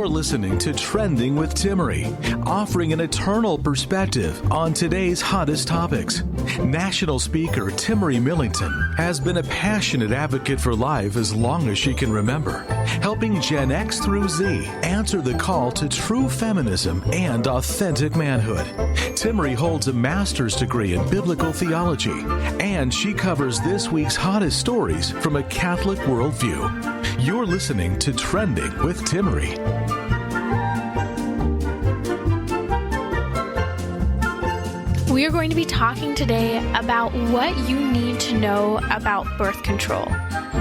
You're listening to Trending with Timmery, offering an eternal perspective on today's hottest topics. National speaker Timmery Millington has been a passionate advocate for life as long as she can remember, helping Gen X through Z answer the call to true feminism and authentic manhood. Timmery holds a master's degree in biblical theology, and she covers this week's hottest stories from a Catholic worldview. You're listening to Trending with Timmery. We are going to be talking today about what you need to know about birth control,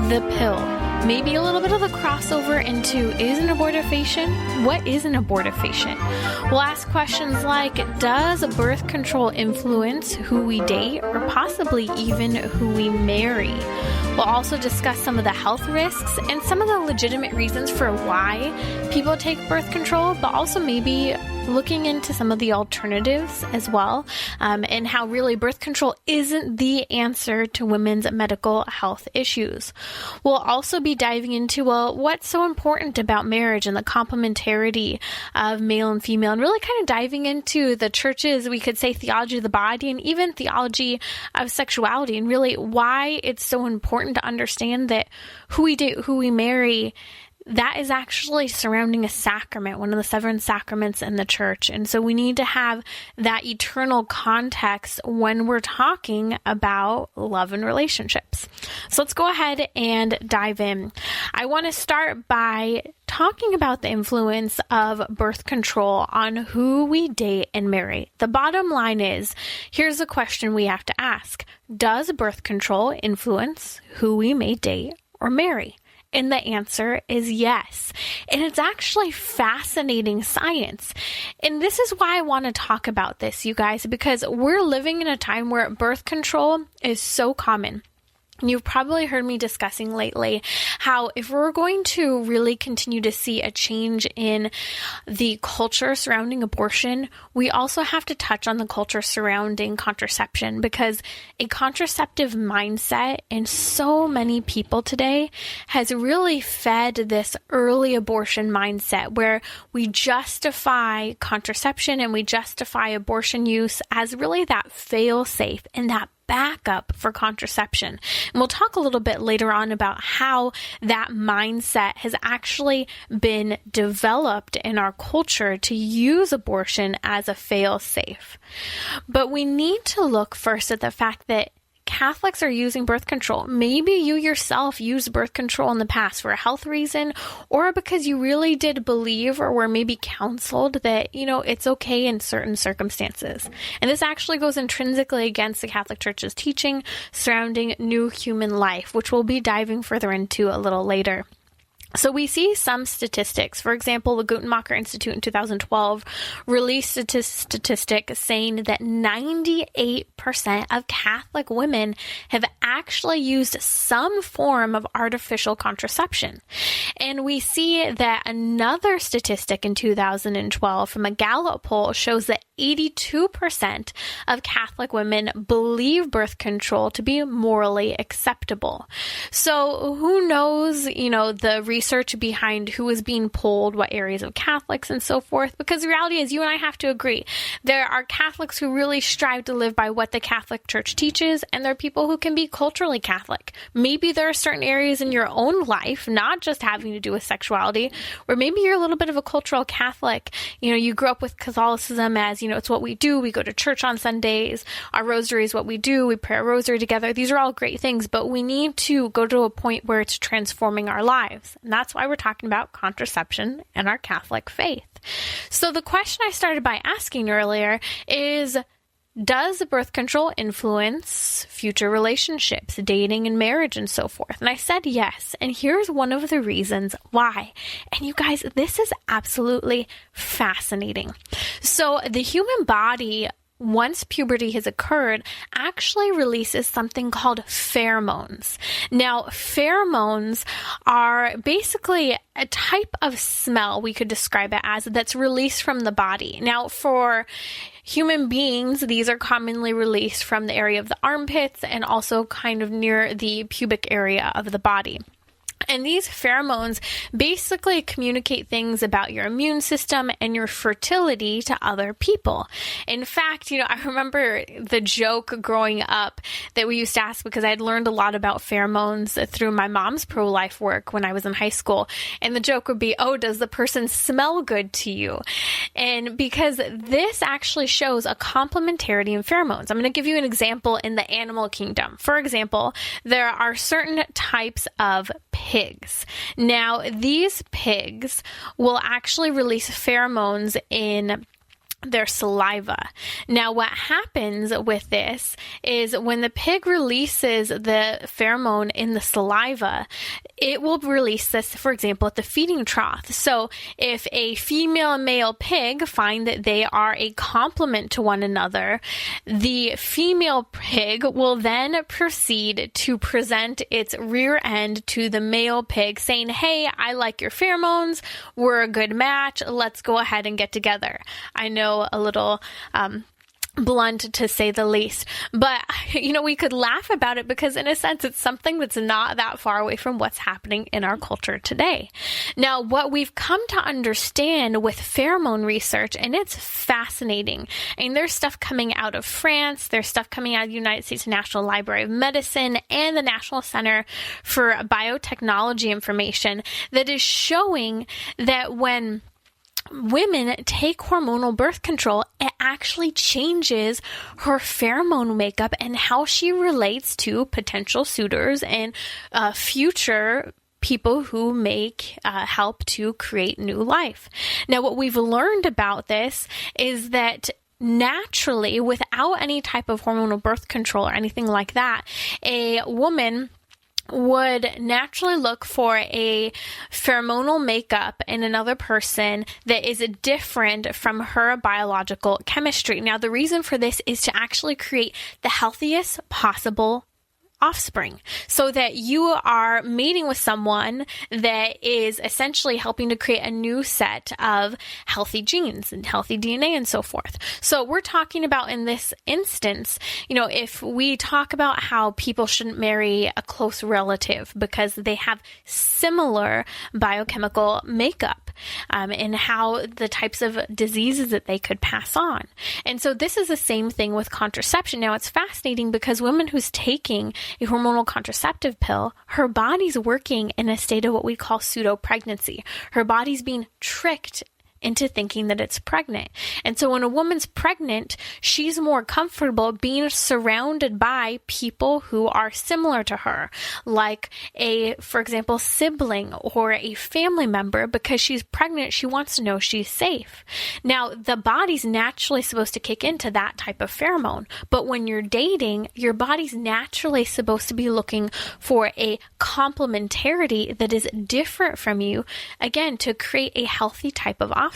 the pill, maybe a little bit of a crossover into is an abortifacient? What is an abortifacient? We'll ask questions like, does birth control influence who we date or possibly even who we marry? We'll also discuss some of the health risks and some of the legitimate reasons for why people take birth control, but also maybe looking into some of the alternatives as well, and how really birth control isn't the answer to women's medical health issues. We'll also be diving into, what's so important about marriage and the complementarity of male and female, and really kind of diving into the church's, we could say, theology of the body and even theology of sexuality, and really why it's so important to understand that who we date, who we marry, that is actually surrounding a sacrament, one of the 7 sacraments in the church. And so we need to have that eternal context when we're talking about love and relationships. So let's go ahead and dive in. I want to start by talking about the influence of birth control on who we date and marry. The bottom line is, here's a question we have to ask. Does birth control influence who we may date or marry? And the answer is yes. And it's actually fascinating science. And this is why I want to talk about this, you guys, because we're living in a time where birth control is so common. You've probably heard me discussing lately how if we're going to really continue to see a change in the culture surrounding abortion, we also have to touch on the culture surrounding contraception, because a contraceptive mindset in so many people today has really fed this early abortion mindset where we justify contraception and we justify abortion use as really that fail-safe and that backup for contraception. And we'll talk a little bit later on about how that mindset has actually been developed in our culture to use abortion as a fail-safe. But we need to look first at the fact that Catholics are using birth control. Maybe you yourself used birth control in the past for a health reason, or because you really did believe or were maybe counseled that, it's okay in certain circumstances. And this actually goes intrinsically against the Catholic Church's teaching surrounding new human life, which we'll be diving further into a little later. So we see some statistics. For example, the Guttmacher Institute in 2012 released a statistic saying that 98% of Catholic women have actually used some form of artificial contraception. And we see that another statistic in 2012 from a Gallup poll shows that 82% of Catholic women believe birth control to be morally acceptable. So who knows, the research behind who is being polled, what areas of Catholics and so forth, because the reality is you and I have to agree. There are Catholics who really strive to live by what the Catholic Church teaches, and there are people who can be culturally Catholic. Maybe there are certain areas in your own life, not just having to do with sexuality, where maybe you're a little bit of a cultural Catholic. You grew up with Catholicism as, it's what we do. We go to church on Sundays. Our rosary is what we do. We pray a rosary together. These are all great things, but we need to go to a point where it's transforming our lives. And that's why we're talking about contraception and our Catholic faith. So the question I started by asking earlier is, does birth control influence future relationships, dating and marriage and so forth? And I said yes. And here's one of the reasons why. And you guys, this is absolutely fascinating. So the human body, once puberty has occurred, actually releases something called pheromones. Now, pheromones are basically a type of smell, we could describe it as, that's released from the body. Now, for human beings, these are commonly released from the area of the armpits and also kind of near the pubic area of the body. And these pheromones basically communicate things about your immune system and your fertility to other people. In fact, I remember the joke growing up that we used to ask because I had learned a lot about pheromones through my mom's pro-life work when I was in high school. And the joke would be, oh, does the person smell good to you? And because this actually shows a complementarity in pheromones. I'm going to give you an example in the animal kingdom. For example, there are certain types of pigs. Now, these pigs will actually release pheromones in their saliva. Now, what happens with this is when the pig releases the pheromone in the saliva, it will release this, for example, at the feeding trough. So if a female and male pig find that they are a complement to one another, the female pig will then proceed to present its rear end to the male pig saying, hey, I like your pheromones. We're a good match. Let's go ahead and get together. I know a little blunt to say the least, but we could laugh about it because in a sense it's something that's not that far away from what's happening in our culture today. Now, what we've come to understand with pheromone research, and it's fascinating, and there's stuff coming out of France, there's stuff coming out of the United States National Library of Medicine and the National Center for Biotechnology Information that is showing that when women take hormonal birth control, it actually changes her pheromone makeup and how she relates to potential suitors and future people who may help to create new life. Now, what we've learned about this is that naturally, without any type of hormonal birth control or anything like that, a woman would naturally look for a pheromonal makeup in another person that is different from her biological chemistry. Now, the reason for this is to actually create the healthiest possible offspring so that you are mating with someone that is essentially helping to create a new set of healthy genes and healthy DNA and so forth. So we're talking about in this instance, if we talk about how people shouldn't marry a close relative because they have similar biochemical makeup and how the types of diseases that they could pass on. And so this is the same thing with contraception. Now, it's fascinating because women who's taking a hormonal contraceptive pill, her body's working in a state of what we call pseudo-pregnancy. Her body's being tricked into thinking that it's pregnant. And so when a woman's pregnant, she's more comfortable being surrounded by people who are similar to her, like for example, sibling or a family member, because she's pregnant, she wants to know she's safe. Now, the body's naturally supposed to kick into that type of pheromone, but when you're dating, your body's naturally supposed to be looking for a complementarity that is different from you, again, to create a healthy type of offspring.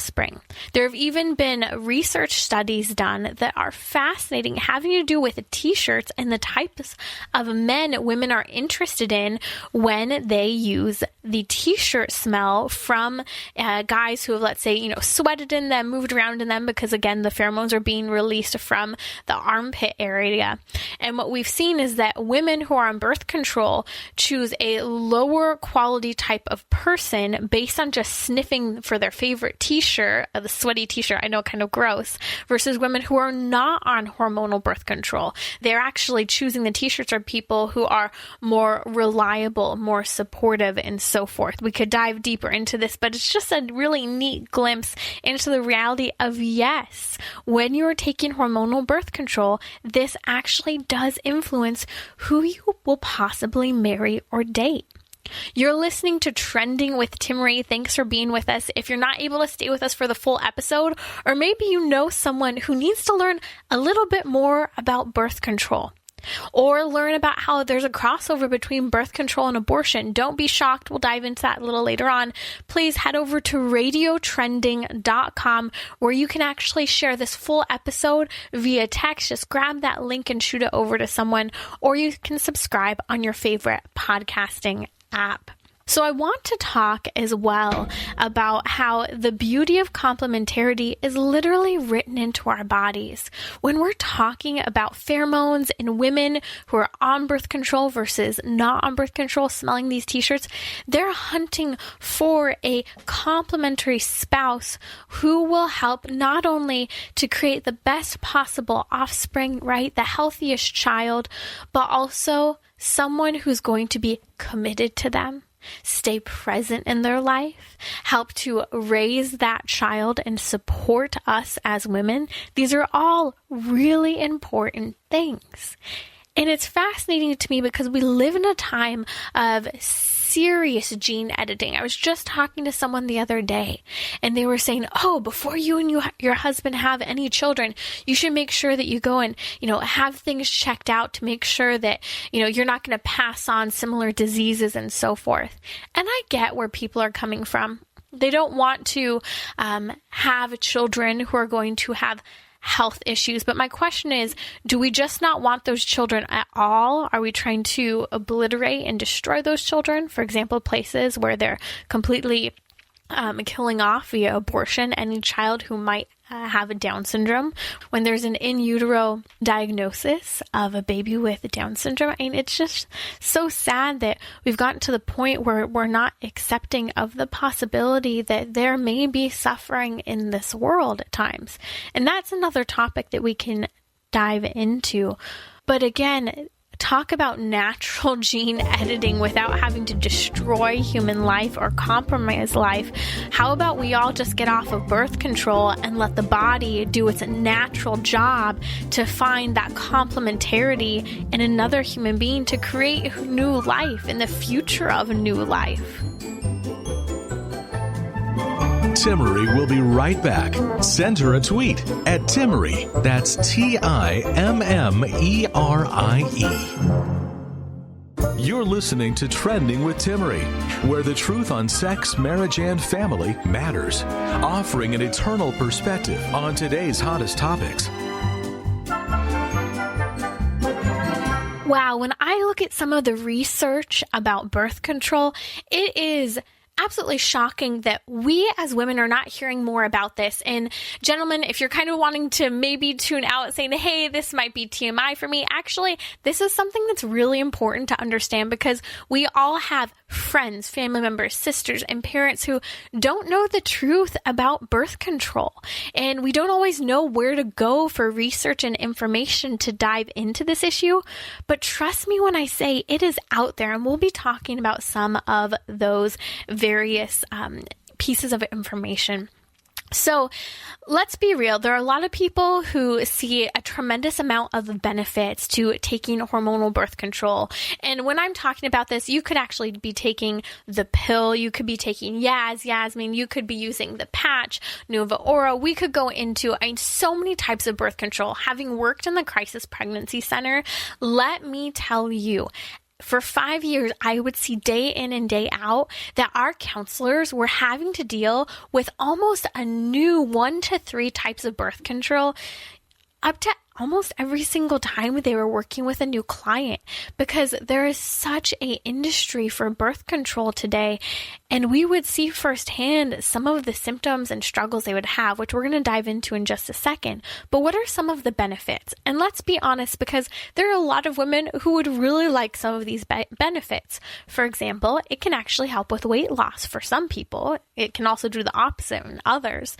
There have even been research studies done that are fascinating, having to do with t-shirts and the types of men women are interested in when they use the t-shirt smell from guys who have, let's say, sweated in them, moved around in them, because again, the pheromones are being released from the armpit area. And what we've seen is that women who are on birth control choose a lower quality type of person based on just sniffing for their favorite t-shirt, the sweaty t-shirt, I know, kind of gross, versus women who are not on hormonal birth control. They're actually choosing the t-shirts are people who are more reliable, more supportive, and so forth. We could dive deeper into this, but it's just a really neat glimpse into the reality of, yes, when you're taking hormonal birth control, this actually does influence who you will possibly marry or date. You're listening to Trending with Timmerie. Thanks for being with us. If you're not able to stay with us for the full episode, or maybe you know someone who needs to learn a little bit more about birth control, or learn about how there's a crossover between birth control and abortion, don't be shocked. We'll dive into that a little later on. Please head over to radiotrending.com where you can actually share this full episode via text. Just grab that link and shoot it over to someone, or you can subscribe on your favorite podcasting app. So I want to talk as well about how the beauty of complementarity is literally written into our bodies. When we're talking about pheromones in women who are on birth control versus not on birth control, smelling these t-shirts, they're hunting for a complementary spouse who will help not only to create the best possible offspring, right, the healthiest child, but also someone who's going to be committed to them, stay present in their life, help to raise that child and support us as women. These are all really important things. And it's fascinating to me because we live in a time of serious gene editing. I was just talking to someone the other day and they were saying, oh, before you and your husband have any children, you should make sure that you go and, have things checked out to make sure that, you're not going to pass on similar diseases and so forth. And I get where people are coming from. They don't want to have children who are going to have health issues. But my question is, do we just not want those children at all? Are we trying to obliterate and destroy those children? For example, places where they're completely killing off via abortion any child who might have a Down syndrome. When there's an in utero diagnosis of a baby with Down syndrome, I mean, it's just so sad that we've gotten to the point where we're not accepting of the possibility that there may be suffering in this world at times. And that's another topic that we can dive into. But again, talk about natural gene editing without having to destroy human life or compromise life. How about we all just get off of birth control and let the body do its natural job to find that complementarity in another human being to create new life and the future of a new life? Timmery will be right back. Send her a tweet at Timmery. That's TIMMERIE. You're listening to Trending with Timmery, where the truth on sex, marriage, and family matters, offering an eternal perspective on today's hottest topics. Wow, when I look at some of the research about birth control, it is absolutely shocking that we as women are not hearing more about this. And gentlemen, if you're kind of wanting to maybe tune out saying, hey, this might be TMI for me, actually, this is something that's really important to understand because we all have friends, family members, sisters, and parents who don't know the truth about birth control. And we don't always know where to go for research and information to dive into this issue. But trust me when I say it is out there, and we'll be talking about some of those various pieces of information. So let's be real. There are a lot of people who see a tremendous amount of benefits to taking hormonal birth control. And when I'm talking about this, you could actually be taking the pill. You could be taking Yasmin. You could be using the patch, Nova Aura. We could go into so many types of birth control. Having worked in the crisis pregnancy center, let me tell you, for 5 years, I would see day in and day out that our counselors were having to deal with almost a new 1 to 3 types of birth control up to almost every single time they were working with a new client, because there is such an industry for birth control today. And we would see firsthand some of the symptoms and struggles they would have, which we're going to dive into in just a second. But what are some of the benefits? And let's be honest, because there are a lot of women who would really like some of these benefits. For example, it can actually help with weight loss for some people. It can also do the opposite in others.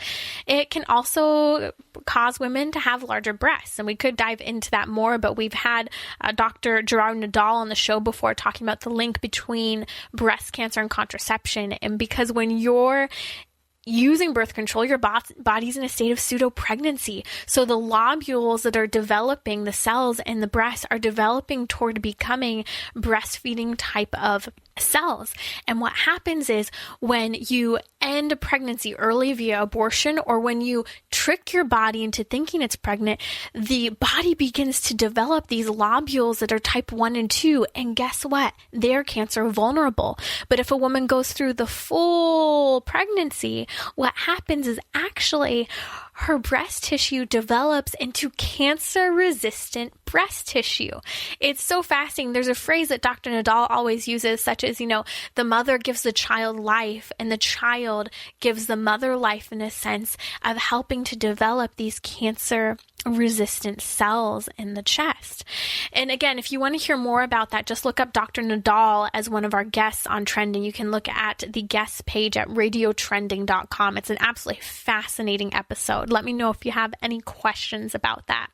It can also cause women to have larger breasts. And we could dive into that more, but we've had Dr. Gerard Nadal on the show before talking about the link between breast cancer and contraception. And because when you're using birth control, your body's in a state of pseudo-pregnancy. So the lobules that are developing, the cells in the breast are developing toward becoming breastfeeding type of cells. And what happens is when you end a pregnancy early via abortion, or when you trick your body into thinking it's pregnant, the body begins to develop these lobules that are type 1 and 2. And guess what? They're cancer vulnerable. But if a woman goes through the full pregnancy, what happens is actually her breast tissue develops into cancer-resistant breast tissue. It's so fascinating. There's a phrase that Dr. Nadal always uses, such as, the mother gives the child life and the child gives the mother life, in a sense of helping to develop these cancer-resistant cells in the chest. And again, if you want to hear more about that, just look up Dr. Nadal as one of our guests on Trending. You can look at the guest page at radiotrending.com. It's an absolutely fascinating episode. Let me know if you have any questions about that.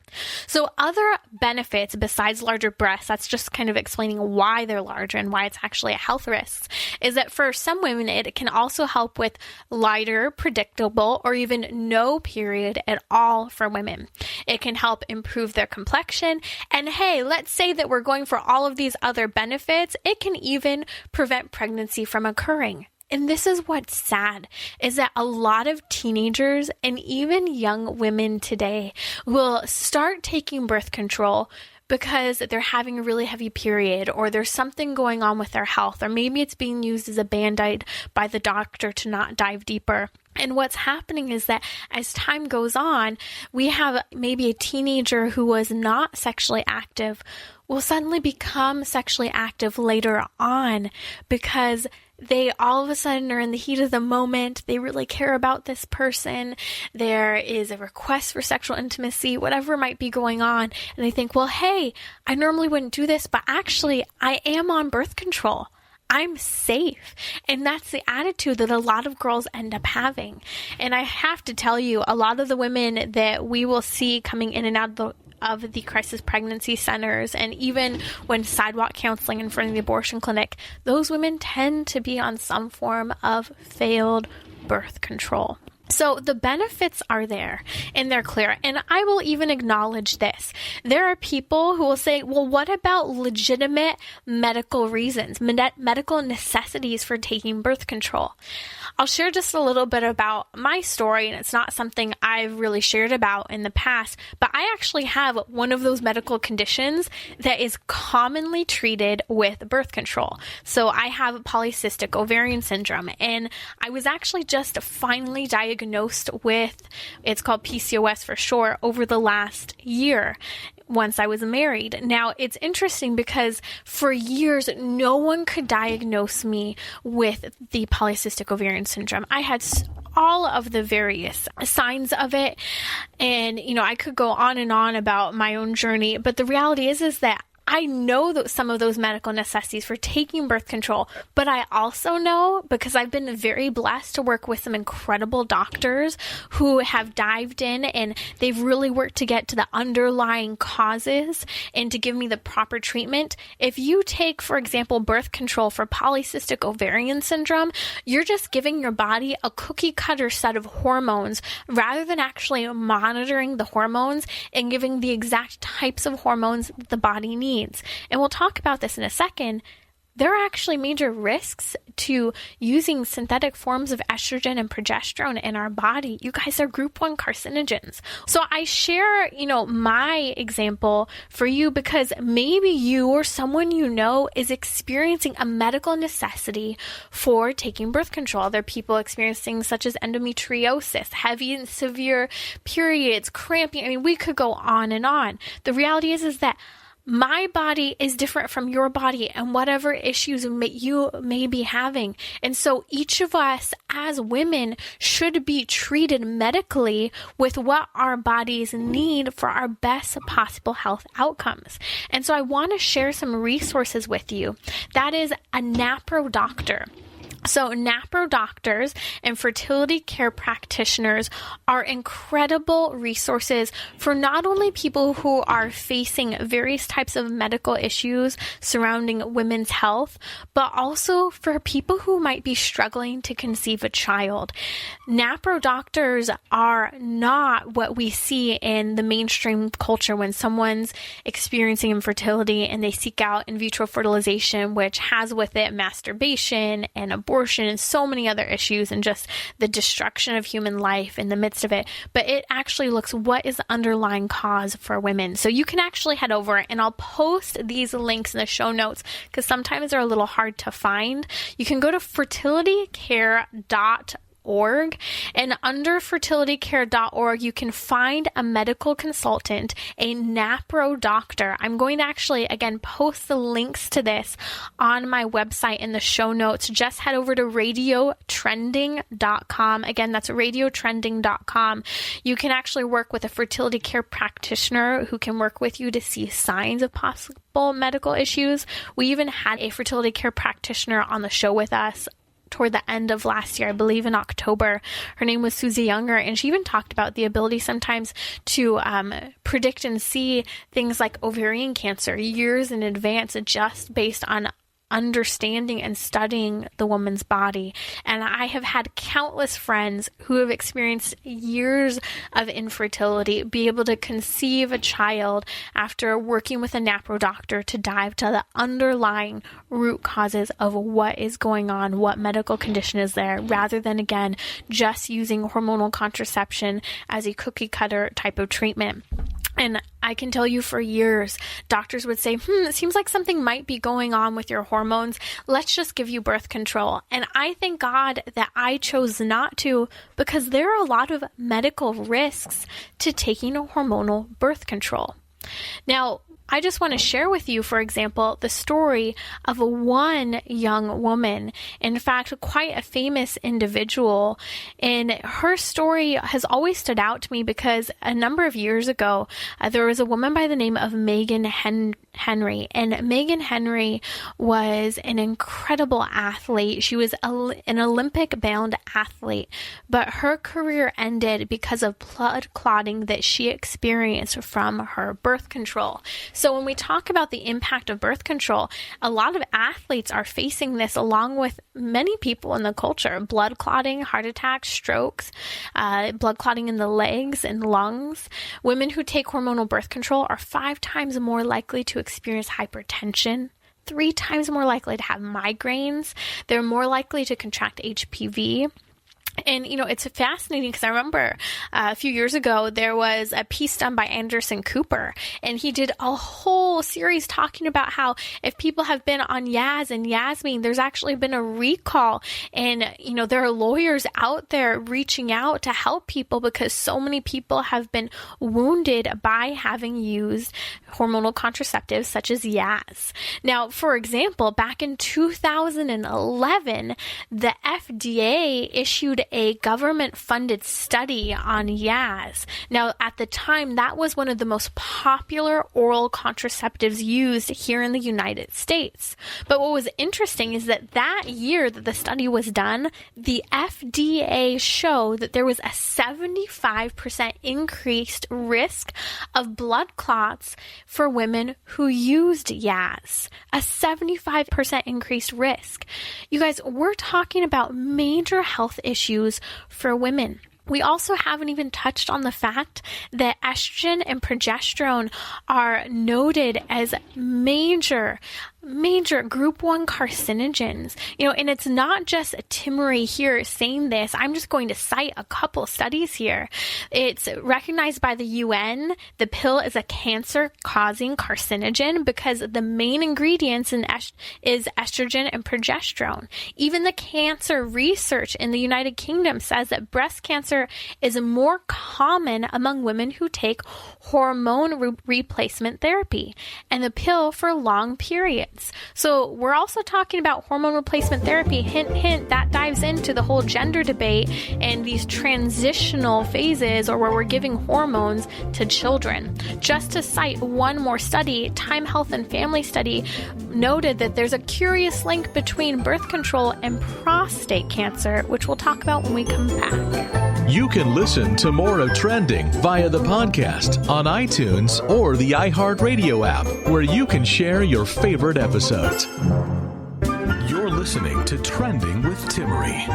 So other benefits besides larger breasts, that's just kind of explaining why they're larger and why it's actually a health risk, is that for some women, it can also help with lighter, predictable, or even no period at all for women. It can help improve their complexion. And hey, let's say that we're going for all of these other benefits. It can even prevent pregnancy from occurring. And this is what's sad, is that a lot of teenagers and even young women today will start taking birth control because they're having a really heavy period, or there's something going on with their health, or maybe it's being used as a band-aid by the doctor to not dive deeper. And what's happening is that as time goes on, we have maybe a teenager who was not sexually active will suddenly become sexually active later on because they all of a sudden are in the heat of the moment. They really care about this person. There is a request for sexual intimacy, whatever might be going on. And they think, well, hey, I normally wouldn't do this, but actually I am on birth control. I'm safe. And that's the attitude that a lot of girls end up having. And I have to tell you, a lot of the women that we will see coming in and out of the crisis pregnancy centers, and even when sidewalk counseling in front of the abortion clinic, those women tend to be on some form of failed birth control. So the benefits are there and they're clear. And I will even acknowledge this. There are people who will say, well, what about legitimate medical reasons, medical necessities for taking birth control? I'll share just a little bit about my story, and it's not something I've really shared about in the past, but I actually have one of those medical conditions that is commonly treated with birth control. So I have polycystic ovarian syndrome, and I was actually just finally diagnosed with, it's called PCOS for short, over the last year once I was married. Now, it's interesting because for years, no one could diagnose me with the polycystic ovarian syndrome. I had all of the various signs of it, and, I could go on and on about my own journey, but the reality is that I know that some of those medical necessities for taking birth control, but I also know, because I've been very blessed to work with some incredible doctors who have dived in and they've really worked to get to the underlying causes and to give me the proper treatment. If you take, for example, birth control for polycystic ovarian syndrome, you're just giving your body a cookie cutter set of hormones rather than actually monitoring the hormones and giving the exact types of hormones that the body needs. And we'll talk about this in a second. There are actually major risks to using synthetic forms of estrogen and progesterone in our body. You guys are group 1 carcinogens. So I share, my example for you because maybe you or someone you know is experiencing a medical necessity for taking birth control. There are people experiencing such as endometriosis, heavy and severe periods, cramping. We could go on and on. The reality is that my body is different from your body and whatever issues you may be having. And so each of us as women should be treated medically with what our bodies need for our best possible health outcomes. And so I want to share some resources with you. That is a NaPro doctor. So NaPro doctors and fertility care practitioners are incredible resources for not only people who are facing various types of medical issues surrounding women's health, but also for people who might be struggling to conceive a child. NaPro doctors are not what we see in the mainstream culture when someone's experiencing infertility and they seek out in vitro fertilization, which has with it masturbation and abortion and so many other issues and just the destruction of human life in the midst of it. But it actually looks what is the underlying cause for women. So you can actually head over, and I'll post these links in the show notes because sometimes they're a little hard to find. You can go to fertilitycare.org fertilitycare.org. And under fertilitycare.org, you can find a medical consultant, a NaPro doctor. I'm going to actually, again, post the links to this on my website in the show notes. Just head over to radiotrending.com. Again, that's radiotrending.com. You can actually work with a fertility care practitioner who can work with you to see signs of possible medical issues. We even had a fertility care practitioner on the show with us toward the end of last year, I believe in October. Her name was Susie Younger, and she even talked about the ability sometimes to predict and see things like ovarian cancer years in advance, just based on understanding and studying the woman's body. And I have had countless friends who have experienced years of infertility be able to conceive a child after working with a NaPro doctor to dive to the underlying root causes of what is going on, what medical condition is there, rather than, again, just using hormonal contraception as a cookie cutter type of treatment. And I can tell you for years, doctors would say, it seems like something might be going on with your hormones. Let's just give you birth control. And I thank God that I chose not to, because there are a lot of medical risks to taking a hormonal birth control. Now, I just want to share with you, for example, the story of one young woman, in fact, quite a famous individual. And her story has always stood out to me because a number of years ago, there was a woman by the name of Megan Henry. And Megan Henry was an incredible athlete. She was an Olympic-bound athlete, but her career ended because of blood clotting that she experienced from her birth control. So when we talk about the impact of birth control, a lot of athletes are facing this along with many people in the culture. Blood clotting, heart attacks, strokes, blood clotting in the legs and lungs. Women who take hormonal birth control are 5 times more likely to experience hypertension, 3 times more likely to have migraines. They're more likely to contract HPV. And, it's fascinating because I remember a few years ago, there was a piece done by Anderson Cooper, and he did a whole series talking about how if people have been on Yaz and Yasmin, there's actually been a recall. And, there are lawyers out there reaching out to help people because so many people have been wounded by having used hormonal contraceptives such as Yaz. Now, for example, back in 2011, the FDA issued a government-funded study on Yaz. Now, at the time, that was one of the most popular oral contraceptives used here in the United States. But what was interesting is that year that the study was done, the FDA showed that there was a 75% increased risk of blood clots for women who used Yaz. A 75% increased risk. You guys, we're talking about major health issues for women. We also haven't even touched on the fact that estrogen and progesterone are noted as major group 1 carcinogens. And it's not just Timmery here saying this. I'm just going to cite a couple studies here. It's recognized by the UN. The pill is a cancer-causing carcinogen because the main ingredients is estrogen and progesterone. Even the cancer research in the United Kingdom says that breast cancer is more common among women who take hormone replacement therapy and the pill for long periods. So we're also talking about hormone replacement therapy. Hint, hint, that dives into the whole gender debate and these transitional phases, or where we're giving hormones to children. Just to cite one more study, Time Health and Family Study noted that there's a curious link between birth control and prostate cancer, which we'll talk about when we come back. You can listen to more of Trending via the podcast on iTunes or the iHeartRadio app, where you can share your favorite episodes. You're listening to Trending with Timmery.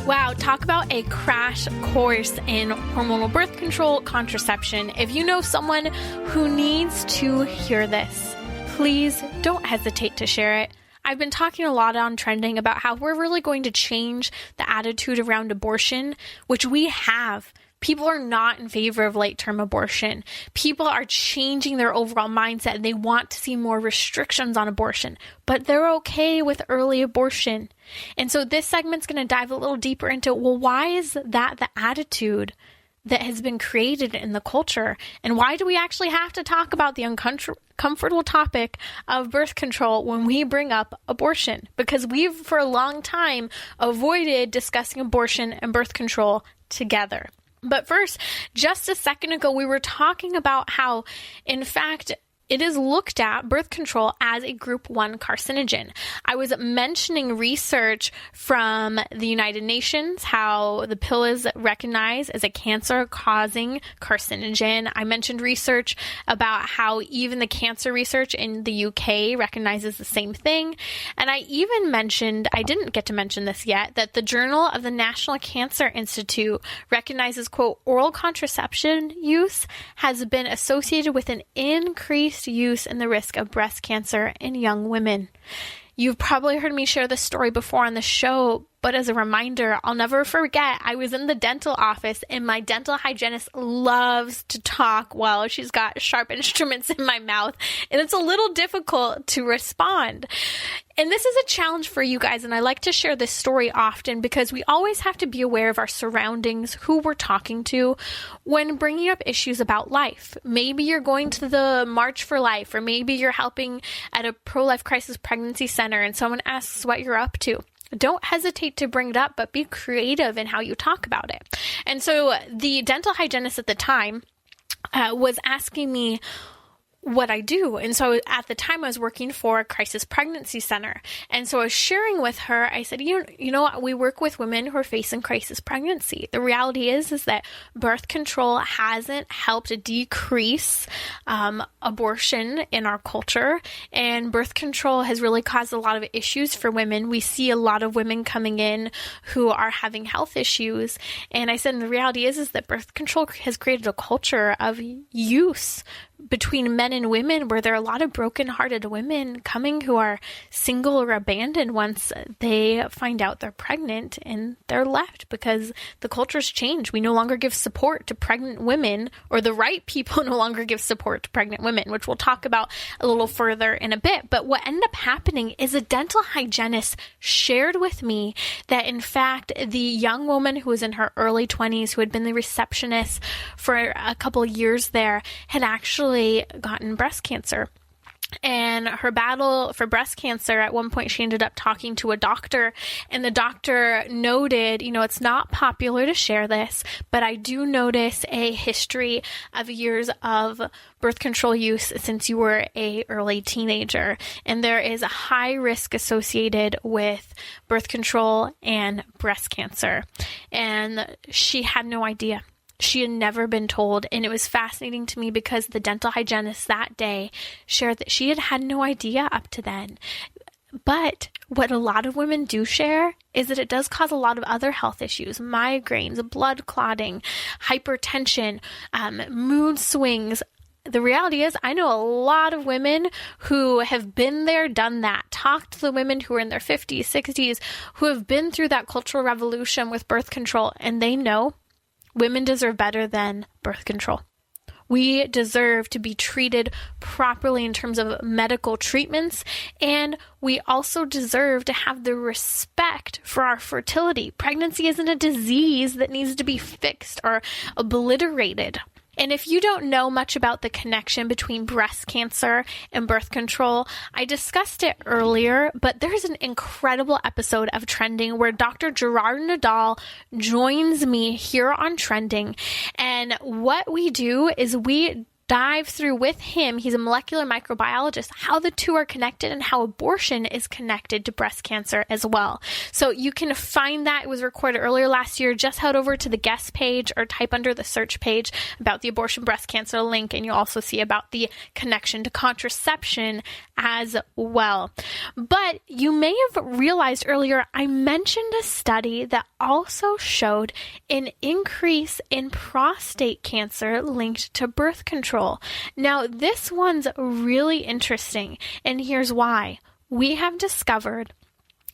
Wow, talk about a crash course in hormonal birth control, contraception. If you know someone who needs to hear this, please don't hesitate to share it. I've been talking a lot on Trending about how we're really going to change the attitude around abortion, which we have People are not in favor of late-term abortion. People are changing their overall mindset and they want to see more restrictions on abortion, but they're okay with early abortion. And so this segment's going to dive a little deeper into, well, why is that the attitude that has been created in the culture? And why do we actually have to talk about the uncomfortable topic of birth control when we bring up abortion? Because we've, for a long time, avoided discussing abortion and birth control together. But first, just a second ago, we were talking about how, in fact, it is looked at, birth control, as a group 1 carcinogen. I was mentioning research from the United Nations, how the pill is recognized as a cancer-causing carcinogen. I mentioned research about how even the cancer research in the UK recognizes the same thing. And I even mentioned, I didn't get to mention this yet, that the Journal of the National Cancer Institute recognizes, quote, oral contraception use has been associated with an increased use in the risk of breast cancer in young women. You've probably heard me share this story before on the show, but as a reminder, I'll never forget, I was in the dental office and my dental hygienist loves to talk while she's got sharp instruments in my mouth, and it's a little difficult to respond. And this is a challenge for you guys, and I like to share this story often because we always have to be aware of our surroundings, who we're talking to, when bringing up issues about life. Maybe you're going to the March for Life, or maybe you're helping at a pro-life crisis pregnancy center and someone asks what you're up to. Don't hesitate to bring it up, but be creative in how you talk about it. And so the dental hygienist at the time was asking me what I do. And so at the time I was working for a crisis pregnancy center. And so I was sharing with her, I said, you know what? We work with women who are facing crisis pregnancy. The reality is that birth control hasn't helped decrease abortion in our culture. And birth control has really caused a lot of issues for women. We see a lot of women coming in who are having health issues. And I said, and the reality is that birth control has created a culture of use between men and women, where there are a lot of broken-hearted women coming who are single or abandoned once they find out they're pregnant, and they're left because the culture's changed. We no longer give support to pregnant women, or the right people no longer give support to pregnant women, which we'll talk about a little further in a bit. But what ended up happening is a dental hygienist shared with me that, in fact, the young woman who was in her early 20s, who had been the receptionist for a couple of years there, had actually gotten breast cancer. And her battle for breast cancer, at one point she ended up talking to a doctor, and the doctor noted, it's not popular to share this, but I do notice a history of years of birth control use since you were a early teenager. And there is a high risk associated with birth control and breast cancer. And she had no idea. She had never been told, and it was fascinating to me because the dental hygienist that day shared that she had had no idea up to then. But what a lot of women do share is that it does cause a lot of other health issues: migraines, blood clotting, hypertension, mood swings. The reality is, I know a lot of women who have been there, done that, talked to the women who are in their 50s, 60s, who have been through that cultural revolution with birth control, and they know women deserve better than birth control. We deserve to be treated properly in terms of medical treatments, and we also deserve to have the respect for our fertility. Pregnancy isn't a disease that needs to be fixed or obliterated. And if you don't know much about the connection between breast cancer and birth control, I discussed it earlier, but there's an incredible episode of Trending where Dr. Gerard Nadal joins me here on Trending. And what we do is we dive through with him, he's a molecular microbiologist, how the two are connected and how abortion is connected to breast cancer as well. So you can find that. It was recorded earlier last year. Just head over to the guest page or type under the search page about the abortion breast cancer link, and you'll also see about the connection to contraception as well. But you may have realized earlier I mentioned a study that also showed an increase in prostate cancer linked to birth control. Now, this one's really interesting, and here's why. We have discovered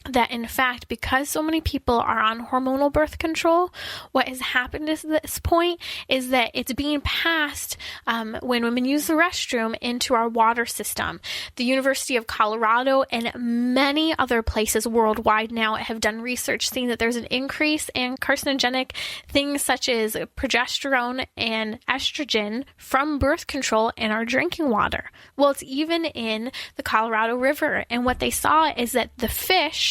that in fact, because so many people are on hormonal birth control, what has happened at this point is that it's being passed when women use the restroom into our water system. The University of Colorado and many other places worldwide now have done research seeing that there's an increase in carcinogenic things such as progesterone and estrogen from birth control in our drinking water. Well, it's even in the Colorado River. And what they saw is that the fish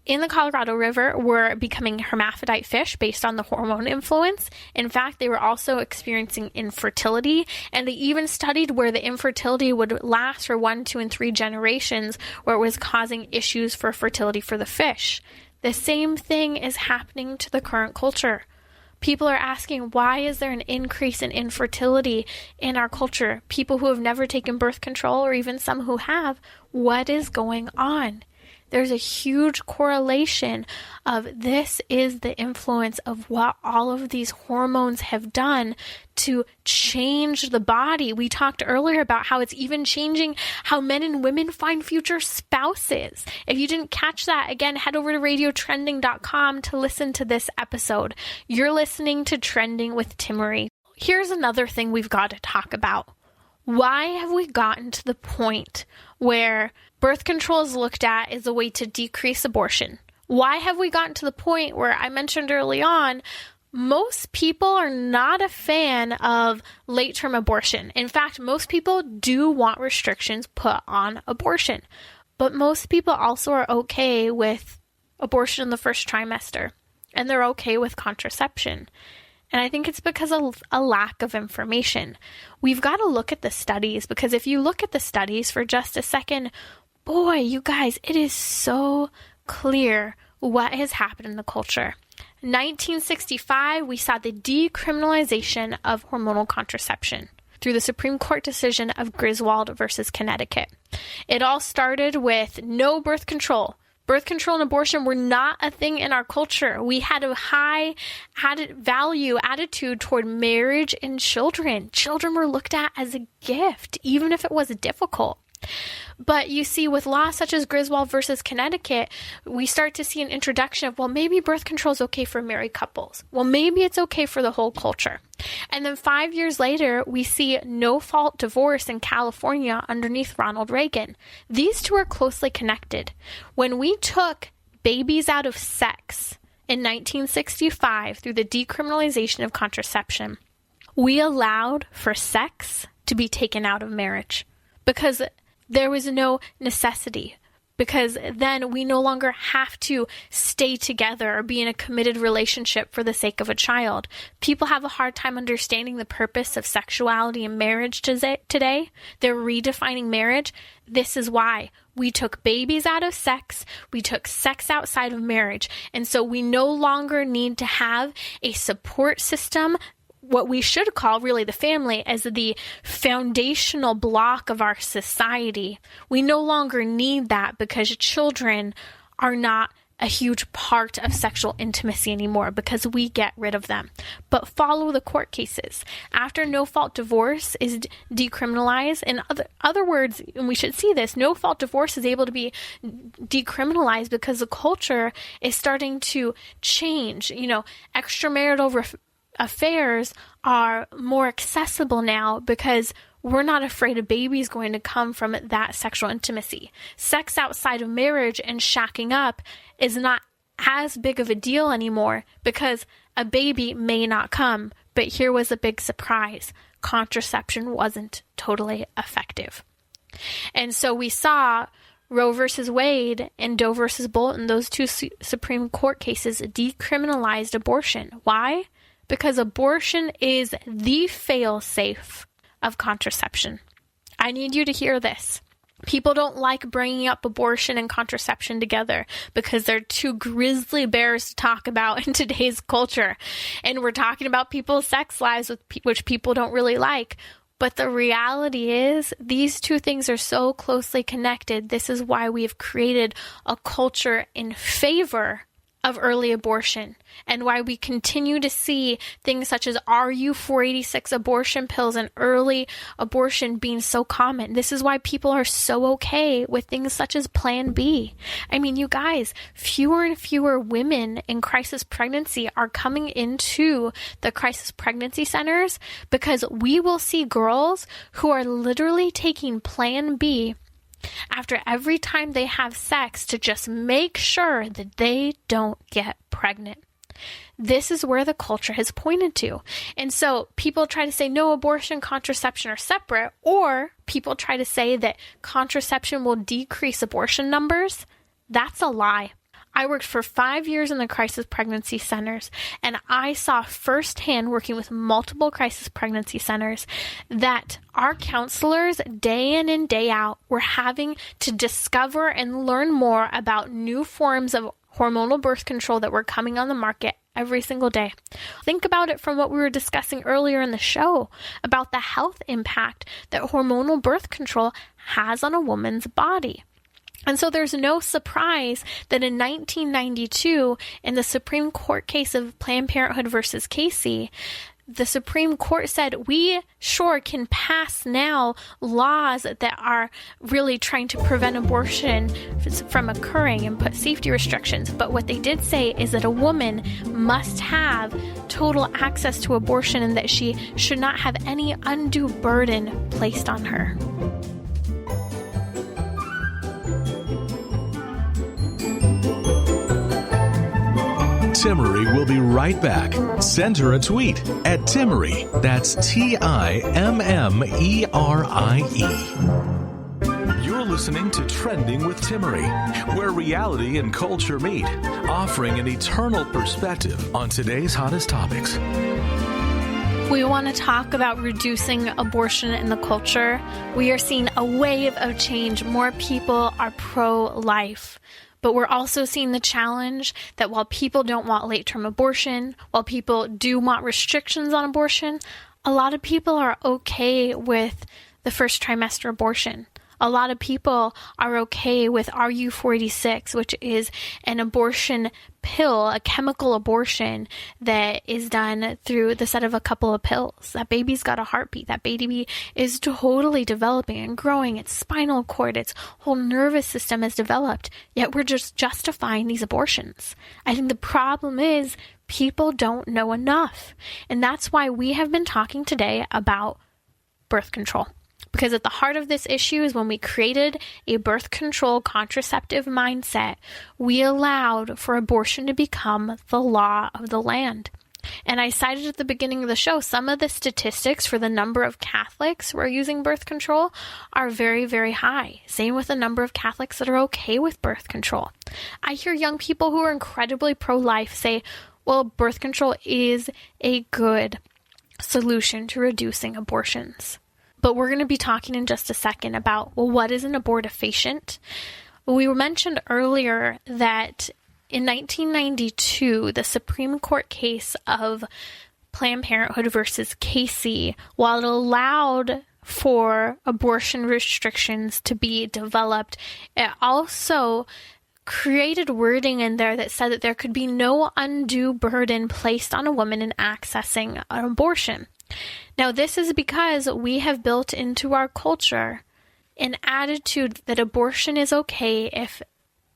in the Colorado River were becoming hermaphrodite fish based on the hormone influence. In fact, they were also experiencing infertility, and they even studied where the infertility would last for 1, 2, and 3 generations, where it was causing issues for fertility for the fish. The same thing is happening to the current culture. People are asking, why is there an increase in infertility in our culture? People who have never taken birth control, or even some who have, what is going on? There's a huge correlation of this is the influence of what all of these hormones have done to change the body. We talked earlier about how it's even changing how men and women find future spouses. If you didn't catch that, again, head over to radiotrending.com to listen to this episode. You're listening to Trending with Timmery. Here's another thing we've got to talk about. Why have we gotten to the point where birth control is looked at as a way to decrease abortion? Why have we gotten to the point where I mentioned early on, most people are not a fan of late-term abortion. In fact, most people do want restrictions put on abortion. But most people also are okay with abortion in the first trimester. And they're okay with contraception. And I think it's because of a lack of information. We've got to look at the studies, because if you look at the studies for just a second, boy, you guys, it is so clear what has happened in the culture. 1965, we saw the decriminalization of hormonal contraception through the Supreme Court decision of Griswold versus Connecticut. It all started with no birth control. Birth control and abortion were not a thing in our culture. We had a high attitude toward marriage and children. Children were looked at as a gift, even if it was difficult. But you see, with laws such as Griswold versus Connecticut, we start to see an introduction of, well, maybe birth control is okay for married couples. Well, maybe it's okay for the whole culture. And then 5 years later, we see no-fault divorce in California underneath Ronald Reagan. These two are closely connected. When we took babies out of sex in 1965 through the decriminalization of contraception, we allowed for sex to be taken out of marriage because there was no necessity, because then we no longer have to stay together or be in a committed relationship for the sake of a child. People have a hard time understanding the purpose of sexuality and marriage today. They're redefining marriage. This is why we took babies out of sex. We took sex outside of marriage. And so we no longer need to have a support system, what we should call really the family, as the foundational block of our society. We no longer need that because children are not a huge part of sexual intimacy anymore because we get rid of them. But follow the court cases. After no-fault divorce is decriminalized, in other words, and we should see this, no-fault divorce is able to be decriminalized because the culture is starting to change. Extramarital affairs are more accessible now because we're not afraid a baby's going to come from that sexual intimacy. Sex outside of marriage and shacking up is not as big of a deal anymore because a baby may not come. But here was a big surprise. Contraception wasn't totally effective. And so we saw Roe versus Wade and Doe versus Bolton, those two Supreme Court cases, decriminalized abortion. Why? Because abortion is the fail-safe of contraception. I need you to hear this. People don't like bringing up abortion and contraception together because they're two grizzly bears to talk about in today's culture. And we're talking about people's sex lives, which people don't really like. But the reality is these two things are so closely connected. This is why we have created a culture in favor of early abortion and why we continue to see things such as RU486 abortion pills and early abortion being so common. This is why people are so okay with things such as Plan B. I mean, you guys, fewer and fewer women in crisis pregnancy are coming into the crisis pregnancy centers because we will see girls who are literally taking Plan B after every time they have sex to just make sure that they don't get pregnant. This is where the culture has pointed to. And so people try to say no, abortion, contraception are separate, or people try to say that contraception will decrease abortion numbers. That's a lie. I worked for 5 years in the crisis pregnancy centers, and I saw firsthand, working with multiple crisis pregnancy centers, that our counselors, day in and day out, were having to discover and learn more about new forms of hormonal birth control that were coming on the market every single day. Think about it from what we were discussing earlier in the show about the health impact that hormonal birth control has on a woman's body. And so there's no surprise that in 1992, in the Supreme Court case of Planned Parenthood versus Casey, the Supreme Court said we sure can pass now laws that are really trying to prevent abortion from occurring and put safety restrictions. But what they did say is that a woman must have total access to abortion and that she should not have any undue burden placed on her. Timmery will be right back. Send her a tweet at Timmery. That's TIMMERIE. You're listening to Trending with Timmery, where reality and culture meet, offering an eternal perspective on today's hottest topics. We want to talk about reducing abortion in the culture. We are seeing a wave of change. More people are pro-life. But we're also seeing the challenge that while people don't want late-term abortion, while people do want restrictions on abortion, a lot of people are okay with the first trimester abortion. A lot of people are okay with RU486, which is an abortion pill, a chemical abortion that is done through the set of a couple of pills. That baby's got a heartbeat. That baby is totally developing and growing. Its spinal cord, its whole nervous system is developed. Yet we're just justifying these abortions. I think the problem is people don't know enough. And that's why we have been talking today about birth control. Because at the heart of this issue is when we created a birth control contraceptive mindset, we allowed for abortion to become the law of the land. And I cited at the beginning of the show, some of the statistics for the number of Catholics who are using birth control are very, very high. Same with the number of Catholics that are okay with birth control. I hear young people who are incredibly pro-life say, well, birth control is a good solution to reducing abortions. But we're going to be talking in just a second about, well, what is an abortifacient? We mentioned earlier that in 1992, the Supreme Court case of Planned Parenthood versus Casey, while it allowed for abortion restrictions to be developed, it also created wording in there that said that there could be no undue burden placed on a woman in accessing an abortion. Now, this is because we have built into our culture an attitude that abortion is okay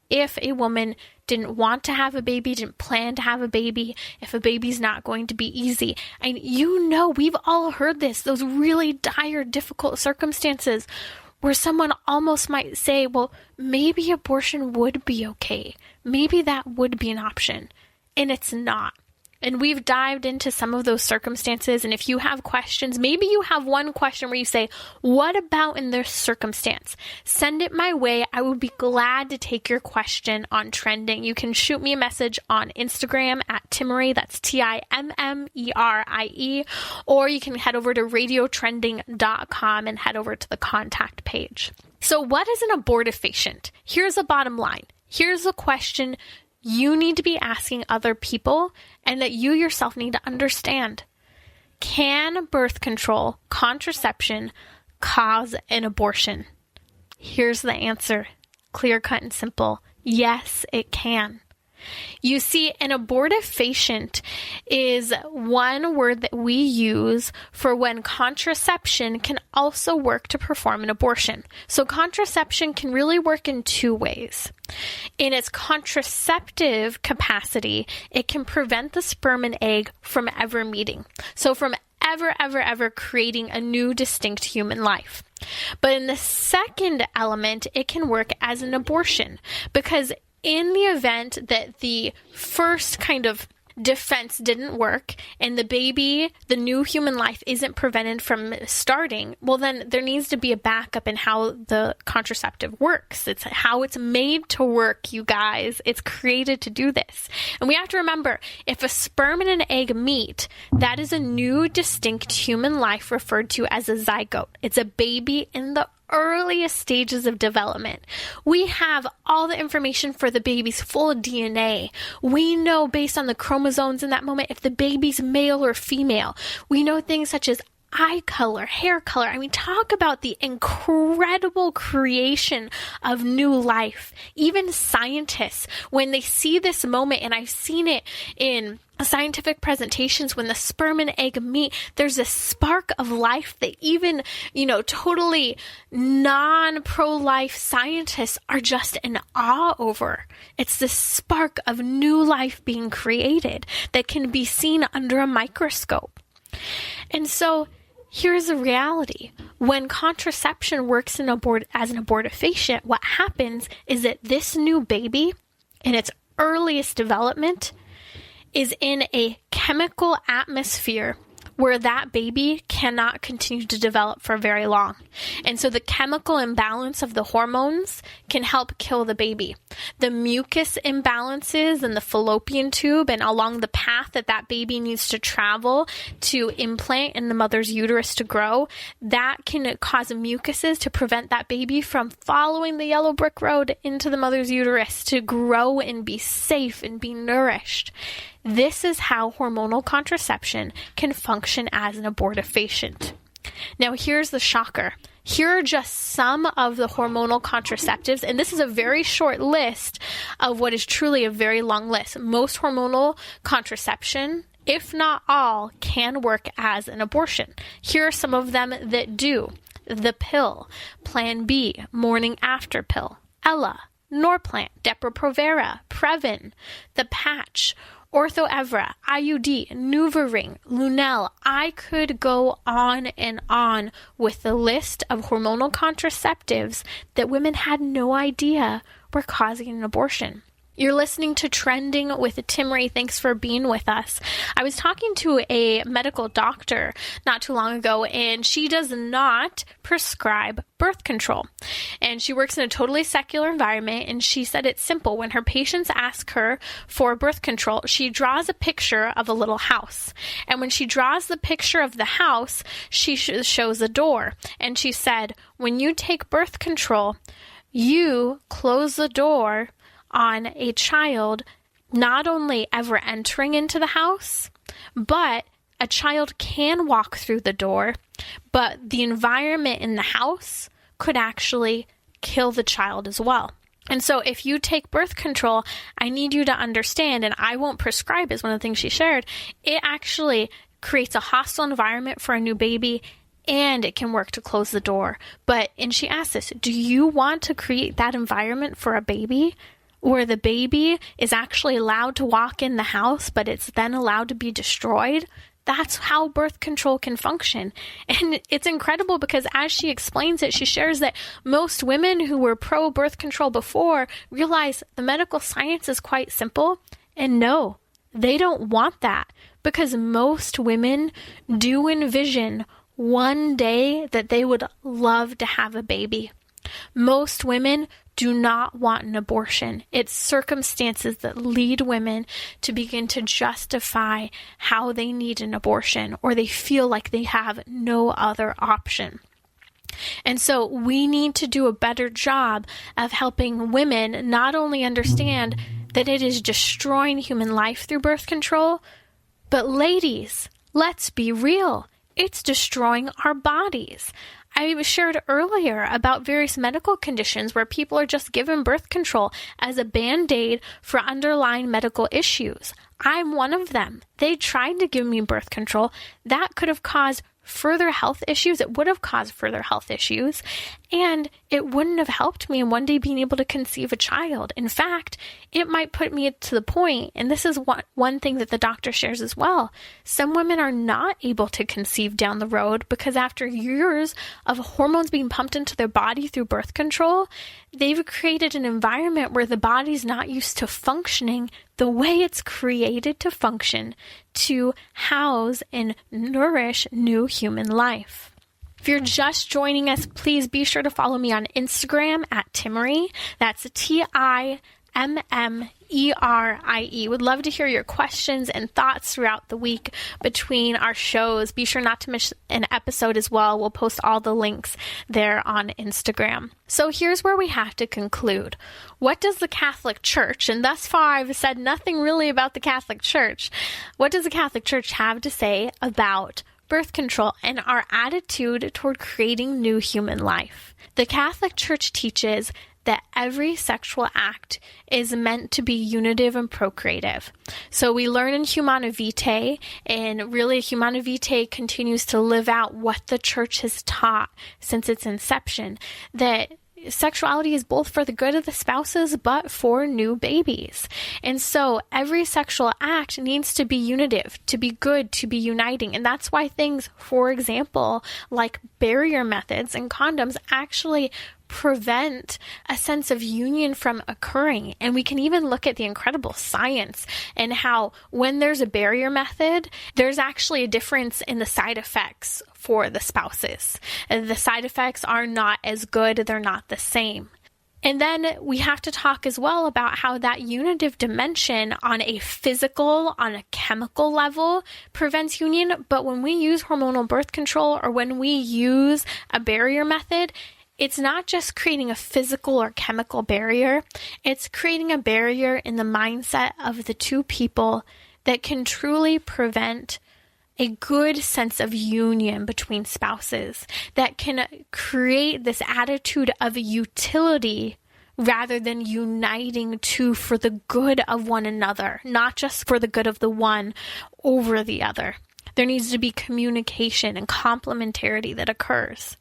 if a woman didn't want to have a baby, didn't plan to have a baby, if a baby's not going to be easy. And we've all heard this, those really dire, difficult circumstances where someone almost might say, well, maybe abortion would be okay. Maybe that would be an option. And it's not. And we've dived into some of those circumstances. And if you have questions, maybe you have one question where you say, what about in this circumstance? Send it my way. I would be glad to take your question on Trending. You can shoot me a message on Instagram at Timmerie, that's TIMMERIE, or you can head over to radiotrending.com and head over to the contact page. So what is an abortifacient? Here's the bottom line. Here's a question you need to be asking other people and that you yourself need to understand. Can birth control, contraception, cause an abortion? Here's the answer. Clear, cut, and simple. Yes, it can. You see, an abortifacient is one word that we use for when contraception can also work to perform an abortion. So contraception can really work in two ways. In its contraceptive capacity, it can prevent the sperm and egg from ever meeting. So from ever creating a new distinct human life. But in the second element, it can work as an abortion, because in the event that the first kind of defense didn't work and the baby, the new human life, isn't prevented from starting, well, then there needs to be a backup in how the contraceptive works. It's how it's made to work, you guys. It's created to do this. And we have to remember, if a sperm and an egg meet, that is a new distinct human life referred to as a zygote. It's a baby in the earliest stages of development. We have all the information for the baby's full DNA. We know based on the chromosomes in that moment if the baby's male or female. We know things such as eye color, hair color. I mean, talk about the incredible creation of new life. Even scientists, when they see this moment, and I've seen it in scientific presentations, when the sperm and egg meet, there's a spark of life that even, totally non-pro-life scientists are just in awe over. It's this spark of new life being created that can be seen under a microscope. And so here's the reality. When contraception works as an abortifacient, what happens is that this new baby, in its earliest development, is in a chemical atmosphere where that baby cannot continue to develop for very long. And so the chemical imbalance of the hormones can help kill the baby. The mucus imbalances in the fallopian tube and along the path that baby needs to travel to implant in the mother's uterus to grow, that can cause mucuses to prevent that baby from following the yellow brick road into the mother's uterus to grow and be safe and be nourished. This is how hormonal contraception can function as an abortifacient. Now, here's the shocker. Here are just some of the hormonal contraceptives, and this is a very short list of what is truly a very long list. Most hormonal contraception, if not all, can work as an abortion. Here are some of them that do. The pill, Plan B, morning after pill, Ella, Norplant, Depo-Provera, Previn, the patch, Ortho-Evra, IUD, NuvaRing, Lunel. I could go on and on with the list of hormonal contraceptives that women had no idea were causing an abortion. You're listening to Trending with Timmerie. Thanks for being with us. I was talking to a medical doctor not too long ago, and she does not prescribe birth control. And she works in a totally secular environment, and she said it's simple. When her patients ask her for birth control, she draws a picture of a little house. And when she draws the picture of the house, she shows a door. And she said, when you take birth control, you close the door on a child not only ever entering into the house, but a child can walk through the door, but the environment in the house could actually kill the child as well. And so if you take birth control, I need you to understand, and I won't prescribe is one of the things she shared, it actually creates a hostile environment for a new baby, and it can work to close the door. And she asked this, do you want to create that environment for a baby where the baby is actually allowed to walk in the house, but it's then allowed to be destroyed? That's how birth control can function. And it's incredible because as she explains it, she shares that most women who were pro-birth control before realize the medical science is quite simple. And no, they don't want that, because most women do envision one day that they would love to have a baby. Most women do not want an abortion. It's circumstances that lead women to begin to justify how they need an abortion, or they feel like they have no other option. And so we need to do a better job of helping women not only understand that it is destroying human life through birth control, but ladies, let's be real. It's destroying our bodies. I shared earlier about various medical conditions where people are just given birth control as a band-aid for underlying medical issues. I'm one of them. They tried to give me birth control. That could have caused further health issues. It would have caused further health issues, and it wouldn't have helped me in one day being able to conceive a child. In fact, it might put me to the point, and this is one thing that the doctor shares as well, some women are not able to conceive down the road because after years of hormones being pumped into their body through birth control, they've created an environment where the body's not used to functioning the way it's created to function to house and nourish new human life. If you're just joining us, please be sure to follow me on Instagram at Timmerie. That's TIMMERIE. Would love to hear your questions and thoughts throughout the week between our shows. Be sure not to miss an episode as well. We'll post all the links there on Instagram. So here's where we have to conclude. What does the Catholic Church, and thus far I've said nothing really about the Catholic Church, what does the Catholic Church have to say about birth control and our attitude toward creating new human life? The Catholic Church teaches that every sexual act is meant to be unitive and procreative. So we learn in Humana Vitae, and really Humana Vitae continues to live out what the church has taught since its inception, that sexuality is both for the good of the spouses, but for new babies. And so every sexual act needs to be unitive, to be good, to be uniting. And that's why things, for example, like barrier methods and condoms actually prevent a sense of union from occurring. And we can even look at the incredible science and how when there's a barrier method, there's actually a difference in the side effects for the spouses. The side effects are not as good, they're not the same. And then we have to talk as well about how that unitive dimension on a physical, on a chemical level prevents union. But when we use hormonal birth control or when we use a barrier method, it's not just creating a physical or chemical barrier, it's creating a barrier in the mindset of the two people that can truly prevent a good sense of union between spouses, that can create this attitude of utility rather than uniting two for the good of one another, not just for the good of the one over the other. There needs to be communication and complementarity that occurs.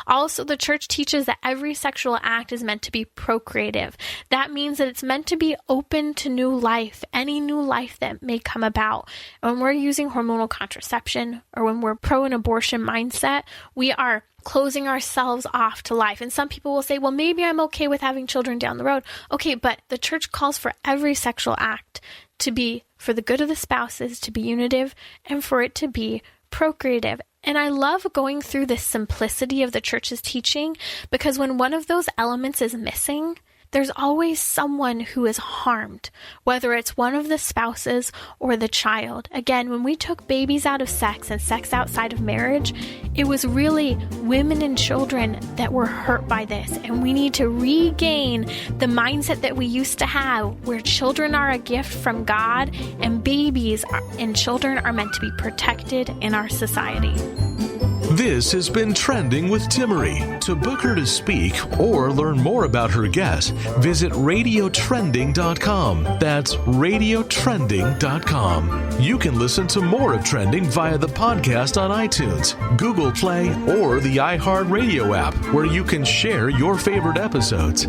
Also, the church teaches that every sexual act is meant to be procreative. That means that it's meant to be open to new life, any new life that may come about. When we're using hormonal contraception or when we're pro an abortion mindset, we are closing ourselves off to life. And some people will say, well, maybe I'm okay with having children down the road. Okay, but the church calls for every sexual act to be for the good of the spouses, to be unitive, and for it to be procreative. And I love going through the simplicity of the church's teaching because when one of those elements is missing, there's always someone who is harmed, whether it's one of the spouses or the child. Again, when we took babies out of sex and sex outside of marriage, it was really women and children that were hurt by this. And we need to regain the mindset that we used to have where children are a gift from God and babies and children are meant to be protected in our society. This has been Trending with Timmerie. To book her to speak or learn more about her guests, visit radiotrending.com. That's radiotrending.com. You can listen to more of Trending via the podcast on iTunes, Google Play, or the iHeartRadio app, where you can share your favorite episodes.